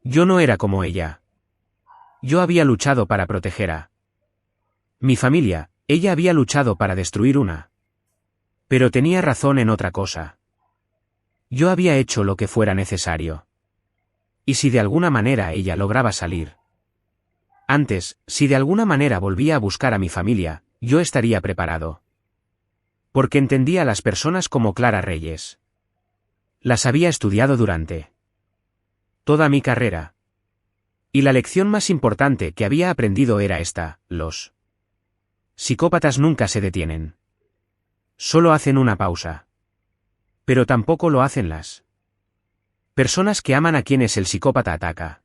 Yo no era como ella. Yo había luchado para proteger a mi familia, ella había luchado para destruir una. Pero tenía razón en otra cosa. Yo había hecho lo que fuera necesario. ¿Y si de alguna manera ella lograba salir? Antes, si de alguna manera volvía a buscar a mi familia, yo estaría preparado. Porque entendía a las personas como Clara Reyes. Las había estudiado durante toda mi carrera. Y la lección más importante que había aprendido era esta: los psicópatas nunca se detienen. Solo hacen una pausa. Pero tampoco lo hacen las personas que aman a quienes el psicópata ataca.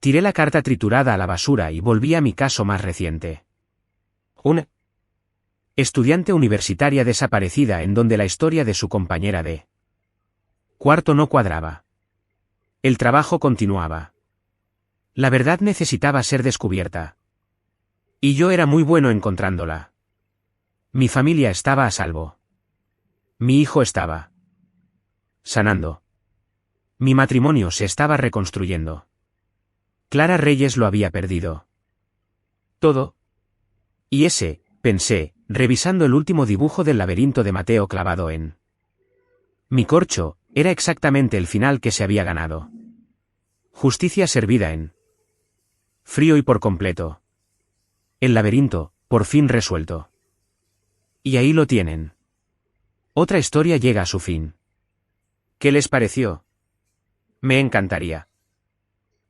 Tiré la carta triturada a la basura y volví a mi caso más reciente. Una Estudiante universitaria desaparecida en donde la historia de su compañera de cuarto no cuadraba. El trabajo continuaba. La verdad necesitaba ser descubierta. Y yo era muy bueno encontrándola. Mi familia estaba a salvo. Mi hijo estaba sanando. Mi matrimonio se estaba reconstruyendo. Clara Reyes lo había perdido todo. Y ese, pensé, revisando el último dibujo del laberinto de Mateo clavado en mi corcho, era exactamente el final que se había ganado. Justicia servida en frío y por completo. El laberinto, por fin resuelto. Y ahí lo tienen. Otra historia llega a su fin. ¿Qué les pareció? Me encantaría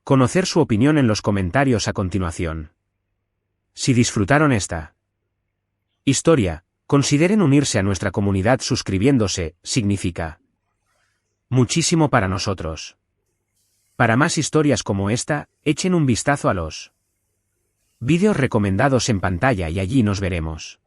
conocer su opinión en los comentarios a continuación. Si disfrutaron esta historia, consideren unirse a nuestra comunidad suscribiéndose, significa muchísimo para nosotros. Para más historias como esta, echen un vistazo a los vídeos recomendados en pantalla y allí nos veremos.